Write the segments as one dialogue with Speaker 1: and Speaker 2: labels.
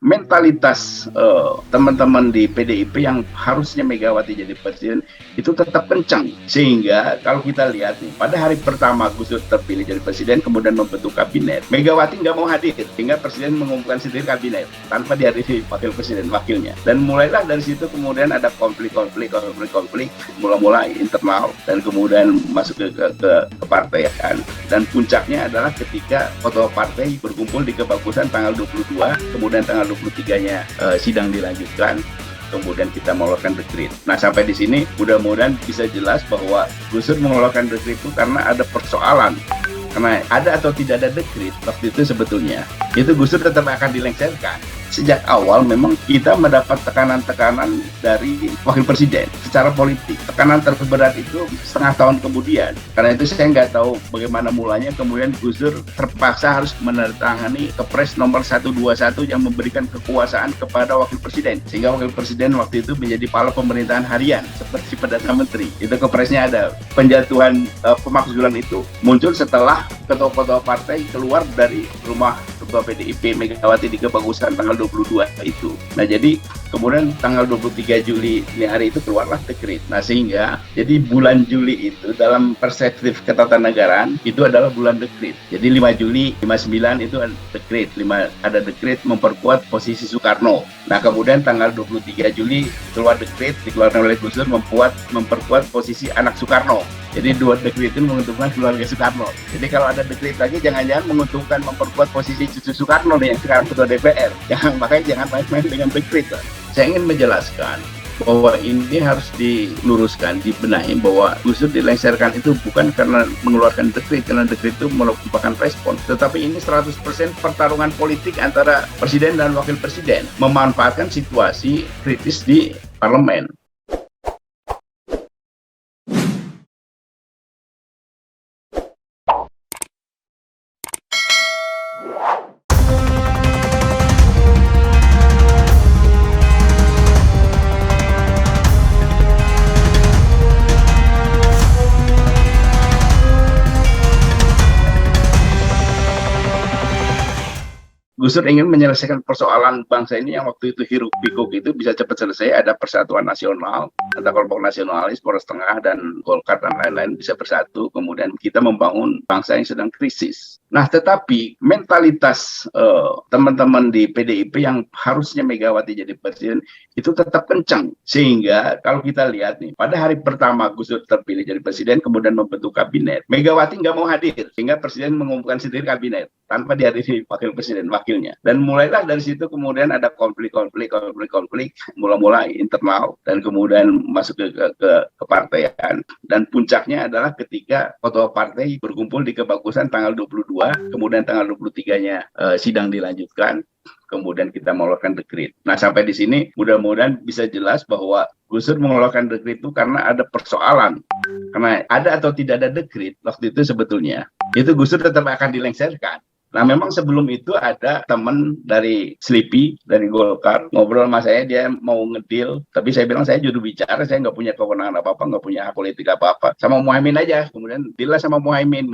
Speaker 1: mentalitas teman-teman di PDIP yang harusnya Megawati jadi presiden itu tetap kencang, sehingga kalau kita lihat nih, pada hari pertama Gus Dur terpilih jadi presiden kemudian membentuk kabinet, Megawati nggak mau hadir sehingga presiden mengumumkan sendiri kabinet tanpa dihadiri wakil presiden wakilnya, dan mulailah dari situ kemudian ada konflik mulai internal dan kemudian masuk ke partai kan. Dan puncaknya adalah ketika ketua partai berkumpul di Kebagusan tanggal 22, kemudian tanggal 23-nya sidang dilanjutkan, kemudian kita mengeluarkan dekret. Nah, sampai di sini mudah-mudahan bisa jelas bahwa Gus Dur mengeluarkan dekret itu karena ada persoalan. Karena ada atau tidak ada dekret waktu itu sebetulnya, itu Gus Dur tetap akan dilengsarkan. Sejak awal memang kita mendapat tekanan-tekanan dari wakil presiden secara politik. Tekanan terberat itu setengah tahun kemudian. Karena itu saya nggak tahu bagaimana mulanya kemudian Gus Dur terpaksa harus menandatangani Kepres nomor 121 yang memberikan kekuasaan kepada wakil presiden. Sehingga wakil presiden waktu itu menjadi kepala pemerintahan harian seperti Perdana Menteri. Itu Kepresnya ada. Penjatuhan pemakzulan itu muncul setelah ketua-ketua partai keluar dari rumah ketua PDIP Megawati di Kebagusan tanggal 22 itu. Nah, jadi kemudian tanggal 23 Juli ini hari itu keluarlah dekret. Nah, sehingga jadi bulan Juli itu dalam perspektif ketatanegaraan itu adalah bulan dekret. Jadi 5 Juli 59 itu ada dekret, ada dekret memperkuat posisi Soekarno. Nah, kemudian tanggal 23 Juli keluar dekret dikeluarkan oleh Gus Dur memperkuat posisi anak Soekarno. Jadi dua dekret itu menguntungkan keluarga Soekarno. Jadi kalau ada dekret lagi jangan-jangan menguntungkan memperkuat posisi cucu Soekarno nih yang sekarang ketua DPR. Makanya jangan main-main dengan dekret. Saya ingin menjelaskan bahwa ini harus diluruskan, dibenahi bahwa Gus Dur dilengsarkan itu bukan karena mengeluarkan dekret, karena dekret itu merupakan respon, tetapi ini 100% pertarungan politik antara presiden dan wakil presiden, memanfaatkan situasi kritis di parlemen. Gus Dur ingin menyelesaikan persoalan bangsa ini yang waktu itu hiruk pikuk itu bisa cepat selesai, ada persatuan nasional, ada kelompok nasionalis, Poros Tengah dan Golkar dan lain-lain bisa bersatu, kemudian kita membangun bangsa yang sedang krisis. Nah, tetapi mentalitas teman-teman di PDIP yang harusnya Megawati jadi presiden itu tetap kencang, sehingga kalau kita lihat nih, pada hari pertama Gus Dur terpilih jadi presiden kemudian membentuk kabinet, Megawati nggak mau hadir sehingga presiden mengumumkan sendiri kabinet tanpa dihadiri wakil presiden wakilnya, dan mulailah dari situ kemudian ada konflik mulai internal dan kemudian masuk ke partaian, dan puncaknya adalah ketika ketua partai berkumpul di Kebagusan tanggal 22, kemudian tanggal 23-nya sidang dilanjutkan, kemudian kita mengeluarkan dekret. Nah, sampai di sini mudah-mudahan bisa jelas bahwa Gus Dur mengeluarkan dekret itu karena ada persoalan. Karena ada atau tidak ada dekret waktu itu sebetulnya, itu Gus Dur tetap akan dilengsarkan. Nah, memang sebelum itu ada teman dari Sleepy, dari Golkar, ngobrol sama saya, dia mau ngedil, tapi saya bilang saya juru bicara, saya nggak punya kewenangan apa-apa, nggak punya hak politik apa-apa, sama Muhaimin aja. Kemudian deal lah sama Muhaimin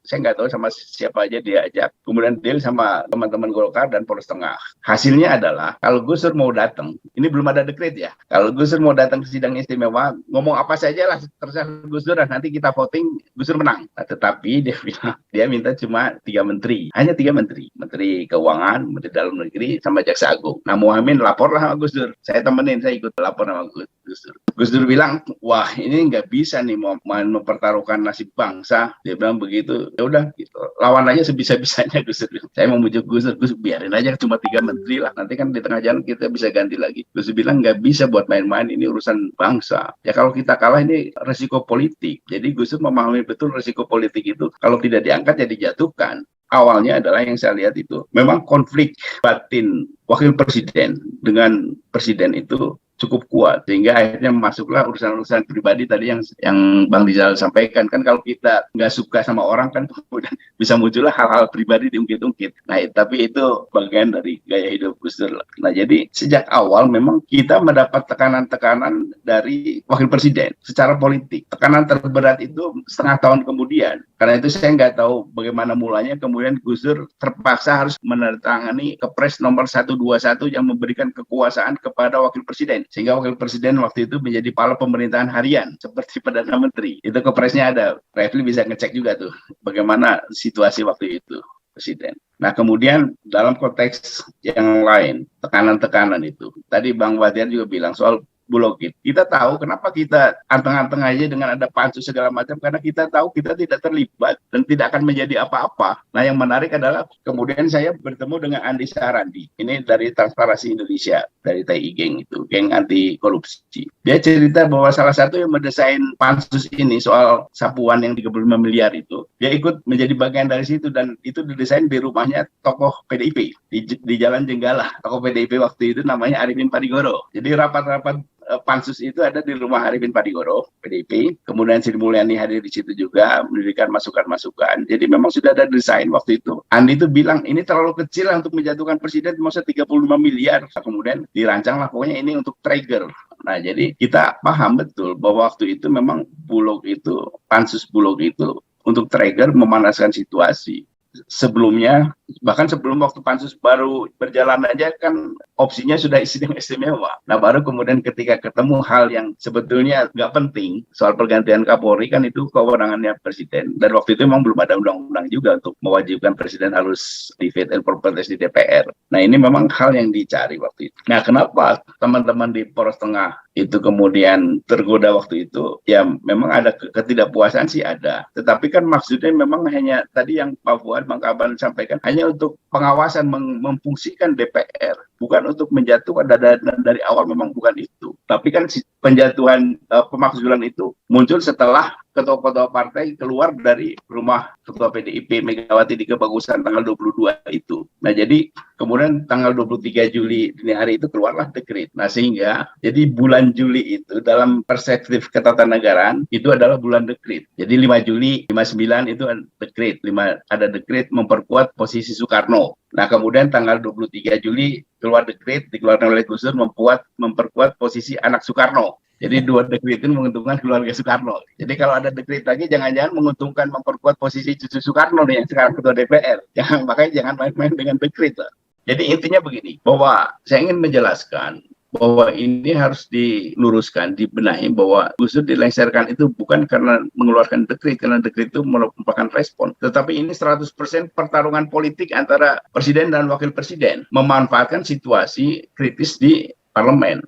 Speaker 1: saya nggak tahu sama siapa aja dia ajak. Kemudian deal sama teman-teman Golkar dan Poros Tengah. Hasilnya adalah, kalau Gus Dur mau datang, ini belum ada dekret ya, kalau Gus Dur mau datang ke sidang istimewa, ngomong apa saja lah, terserah Gus Dur, nanti kita voting, Gus Dur menang. Nah, tetapi dia bilang, dia minta cuma 3 menteri, hanya 3 menteri, Menteri Keuangan, Menteri Dalam Negeri, sama Jaksa Agung. Nah, Muhaimin laporlah sama Gus Dur, saya temenin, saya ikut lapor sama Gus Dur. Gus Dur bilang, wah ini nggak bisa nih mau mempertaruhkan nasib bangsa. Dia bilang begitu, ya udah gitu, lawan aja sebisa-bisanya. Gus Dur bilang, saya mau bujuk Gus Dur, biarin aja cuma 3 menteri lah, nanti kan di tengah jalan kita bisa ganti lagi. Gus Dur bilang nggak bisa buat main-main, ini urusan bangsa. Ya kalau kita kalah ini resiko politik. Jadi Gus Dur memahami betul resiko politik itu, kalau tidak diangkat ya dijatuhkan. Awalnya adalah yang saya lihat itu memang konflik batin wakil presiden dengan presiden itu cukup kuat sehingga akhirnya masuklah urusan-urusan pribadi tadi yang Bang Rizal sampaikan. Kan kalau kita nggak suka sama orang kan kemudian bisa muncullah hal-hal pribadi diungkit-ungkit. Nah, tapi itu bagian dari gaya hidup Gus Dur. Nah, jadi sejak awal memang kita mendapat tekanan-tekanan dari wakil presiden secara politik. Tekanan terberat itu setengah tahun kemudian. Karena itu saya nggak tahu bagaimana mulanya kemudian Gus Dur terpaksa harus menandatangani Kepres nomor 121 yang memberikan kekuasaan kepada wakil presiden. Sehingga wakil presiden waktu itu menjadi kepala pemerintahan harian seperti Perdana Menteri. Itu kepresnya ada. Refli bisa ngecek juga tuh bagaimana situasi waktu itu presiden. Nah, kemudian dalam konteks yang lain, tekanan-tekanan itu. Tadi Bang Wadian juga bilang soal Bulog itu. Kita tahu kenapa kita anteng-anteng aja dengan ada pansus segala macam, karena kita tahu kita tidak terlibat dan tidak akan menjadi apa-apa. Nah, yang menarik adalah kemudian saya bertemu dengan Andi Sarandi. Ini dari Transparansi Indonesia, dari TI Geng itu, geng anti korupsi. Dia cerita bahwa salah satu yang mendesain pansus ini soal sapuan yang 35 miliar itu, dia ikut menjadi bagian dari situ dan itu didesain di rumahnya tokoh PDIP di Jalan Jenggala. Tokoh PDIP waktu itu namanya Arifin Padigoro. Jadi rapat-rapat pansus itu ada di rumah Arifin Padigoro, PDIP. Kemudian Sri Mulyani hadir di situ juga, memberikan masukan-masukan. Jadi memang sudah ada desain waktu itu. Andi itu bilang, ini terlalu kecil untuk menjatuhkan presiden, masa 35 miliar. Kemudian dirancanglah, pokoknya ini untuk trigger. Nah, jadi kita paham betul bahwa waktu itu memang Bulog itu, pansus Bulog itu untuk trigger memanaskan situasi. Sebelumnya, bahkan sebelum waktu pansus baru berjalan aja kan opsinya sudah istimewa. Nah, baru kemudian ketika ketemu hal yang sebetulnya nggak penting, soal pergantian Kapolri kan itu kewenangannya presiden. Dan waktu itu memang belum ada undang-undang juga untuk mewajibkan presiden harus di fit and proper test di DPR. Nah, ini memang hal yang dicari waktu itu. Nah, kenapa teman-teman di Poros Tengah itu kemudian tergoda waktu itu? Ya, memang ada ketidakpuasan sih ada. Tetapi kan maksudnya memang hanya tadi yang Pak Fuad, Bang Kaban sampaikan, hanya untuk pengawasan memfungsikan DPR, bukan untuk menjatuhkan. Dari awal memang bukan itu. Tapi kan penjatuhan pemakzulan itu muncul setelah ketua-ketua partai keluar dari rumah ketua PDIP Megawati di Kebagusan tanggal 22 itu. Nah, jadi kemudian tanggal 23 Juli dini hari itu keluarlah dekret. Nah, sehingga jadi bulan Juli itu dalam perspektif ketatanegaraan itu adalah bulan dekret. Jadi 5 Juli 59 itu dekret, ada dekret memperkuat posisi Soekarno. Nah, kemudian tanggal 23 Juli keluar dekret dikeluarkan oleh Gus Dur memperkuat posisi anak Soekarno. Jadi dua dekret itu menguntungkan keluarga Soekarno. Jadi kalau ada dekret lagi jangan-jangan menguntungkan memperkuat posisi cucu Soekarno nih yang sekarang ketua DPR. Makanya jangan main-main dengan dekret. Jadi intinya begini, bahwa saya ingin menjelaskan bahwa ini harus diluruskan, dibenahi bahwa Gus Dur dilengsarkan itu bukan karena mengeluarkan dekret, karena dekret itu merupakan respon. Tetapi ini 100% pertarungan politik antara presiden dan wakil presiden, memanfaatkan situasi kritis di parlemen.